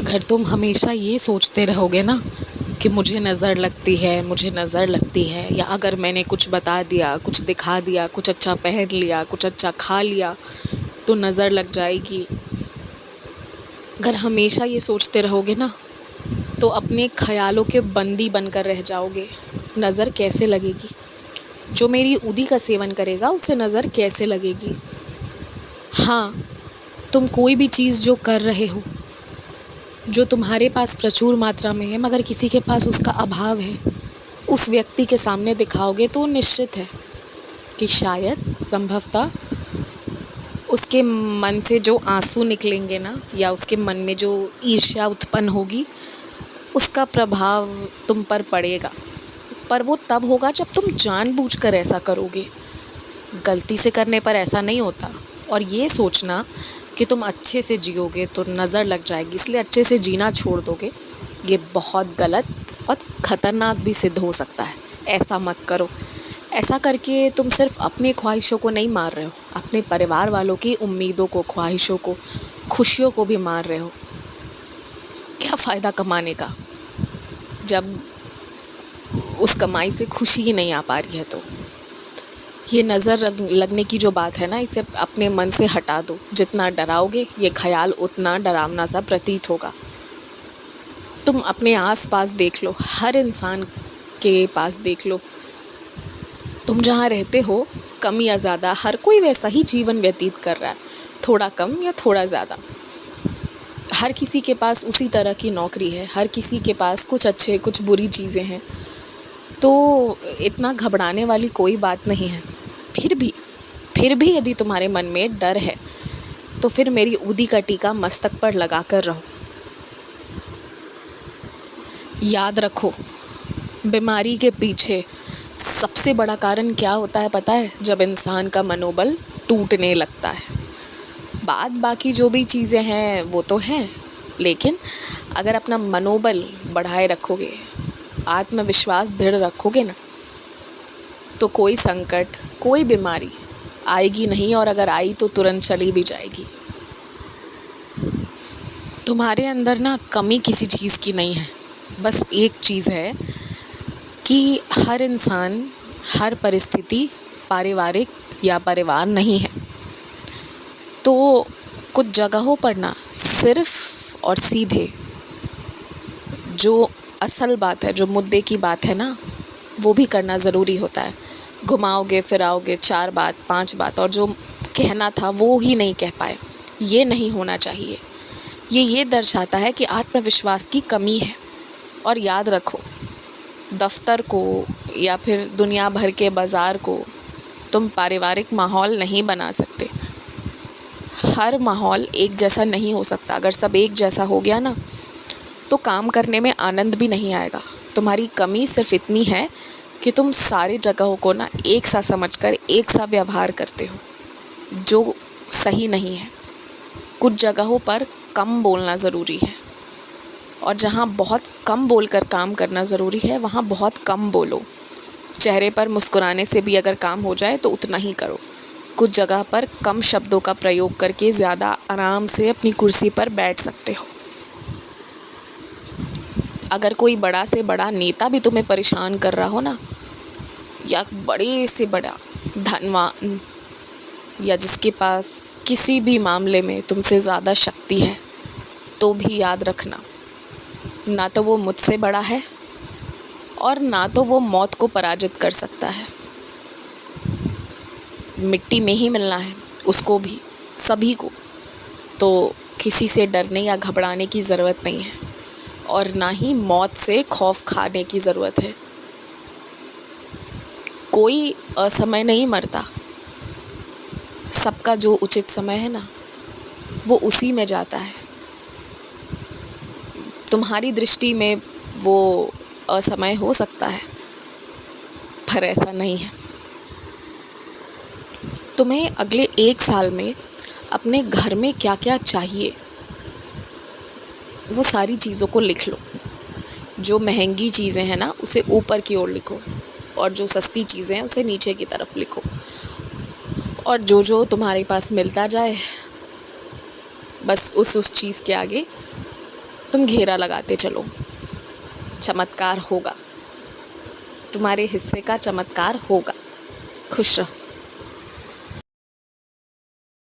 अगर तुम हमेशा ये सोचते रहोगे ना कि मुझे नज़र लगती है, मुझे नज़र लगती है, या अगर मैंने कुछ बता दिया, कुछ दिखा दिया, कुछ अच्छा पहन लिया, कुछ अच्छा खा लिया तो नज़र लग जाएगी, अगर हमेशा ये सोचते रहोगे ना तो अपने ख़यालों के बंदी बनकर रह जाओगे। नज़र कैसे लगेगी? जो मेरी उदी का सेवन करेगा उसे नज़र कैसे लगेगी? हाँ, तुम कोई भी चीज़ जो कर रहे हो, जो तुम्हारे पास प्रचुर मात्रा में है मगर किसी के पास उसका अभाव है, उस व्यक्ति के सामने दिखाओगे तो निश्चित है कि शायद संभवतः उसके मन से जो आंसू निकलेंगे ना, या उसके मन में जो ईर्ष्या उत्पन्न होगी, उसका प्रभाव तुम पर पड़ेगा। पर वो तब होगा जब तुम जानबूझकर ऐसा करोगे। गलती से करने पर ऐसा नहीं होता। और ये सोचना कि तुम अच्छे से जियोगे तो नज़र लग जाएगी, इसलिए अच्छे से जीना छोड़ दोगे, ये बहुत गलत और ख़तरनाक भी सिद्ध हो सकता है। ऐसा मत करो। ऐसा करके तुम सिर्फ अपनी ख्वाहिशों को नहीं मार रहे हो, अपने परिवार वालों की उम्मीदों को, ख्वाहिशों को, खुशियों को भी मार रहे हो। क्या फ़ायदा कमाने का जब उस कमाई से खुशी ही नहीं आ पा रही है? तो ये नज़र लगने की जो बात है ना, इसे अपने मन से हटा दो। जितना डराओगे ये ख्याल उतना डरावना सा प्रतीत होगा। तुम अपने आस पास देख लो, हर इंसान के पास देख लो, तुम जहाँ रहते हो कम या ज़्यादा हर कोई वैसा ही जीवन व्यतीत कर रहा है, थोड़ा कम या थोड़ा ज़्यादा। हर किसी के पास उसी तरह की नौकरी है, हर किसी के पास कुछ अच्छे कुछ बुरी चीज़ें हैं। तो इतना घबराने वाली कोई बात नहीं है। फिर भी यदि तुम्हारे मन में डर है तो फिर मेरी ऊदी का टीका मस्तक पर लगा कर रहो। याद रखो, बीमारी के पीछे सबसे बड़ा कारण क्या होता है पता है? जब इंसान का मनोबल टूटने लगता है। बाकी जो भी चीज़ें हैं वो तो हैं, लेकिन अगर अपना मनोबल बढ़ाए रखोगे, आत्मविश्वास दृढ़ रखोगे ना, तो कोई संकट, कोई बीमारी आएगी नहीं, और अगर आई तो तुरंत चली भी जाएगी। तुम्हारे अंदर ना कमी किसी चीज़ की नहीं है, बस एक चीज़ है कि हर इंसान, हर परिस्थिति पारिवारिक या परिवार नहीं है। तो कुछ जगहों पर ना सिर्फ और सीधे जो असल बात है, जो मुद्दे की बात है ना, वो भी करना ज़रूरी होता है। घुमाओगे फिराओगे 4 बात 5 बात, और जो कहना था वो ही नहीं कह पाए, ये नहीं होना चाहिए। ये दर्शाता है कि आत्मविश्वास की कमी है। और याद रखो, दफ्तर को या फिर दुनिया भर के बाज़ार को तुम पारिवारिक माहौल नहीं बना सकते। हर माहौल एक जैसा नहीं हो सकता। अगर सब एक जैसा हो गया ना तो काम करने में आनंद भी नहीं आएगा। तुम्हारी कमी सिर्फ इतनी है कि तुम सारी जगहों को ना एक सा समझकर एक सा व्यवहार करते हो, जो सही नहीं है। कुछ जगहों पर कम बोलना ज़रूरी है, और जहाँ बहुत कम बोलकर काम करना ज़रूरी है वहाँ बहुत कम बोलो। चेहरे पर मुस्कुराने से भी अगर काम हो जाए तो उतना ही करो। कुछ जगह पर कम शब्दों का प्रयोग करके ज़्यादा आराम से अपनी कुर्सी पर बैठ सकते हो। अगर कोई बड़ा से बड़ा नेता भी तुम्हें परेशान कर रहा हो ना, या बड़े से बड़ा धनवान, या जिसके पास किसी भी मामले में तुमसे ज़्यादा शक्ति है, तो भी याद रखना, ना तो वो मुझसे बड़ा है और ना तो वो मौत को पराजित कर सकता है। मिट्टी में ही मिलना है उसको भी, सभी को। तो किसी से डरने या घबराने की ज़रूरत नहीं है, और ना ही मौत से खौफ खाने की ज़रूरत है। कोई असमय नहीं मरता। सबका जो उचित समय है ना, वो उसी में जाता है। तुम्हारी दृष्टि में वो असमय हो सकता है, पर ऐसा नहीं है। तुम्हें अगले 1 साल में अपने घर में क्या क्या चाहिए, वो सारी चीज़ों को लिख लो। जो महंगी चीज़ें हैं ना उसे ऊपर की ओर लिखो, और जो सस्ती चीज़ें हैं उसे नीचे की तरफ लिखो। और जो तुम्हारे पास मिलता जाए, बस उस चीज़ के आगे तुम घेरा लगाते चलो, चमत्कार होगा, तुम्हारे हिस्से का चमत्कार होगा। खुश रहो।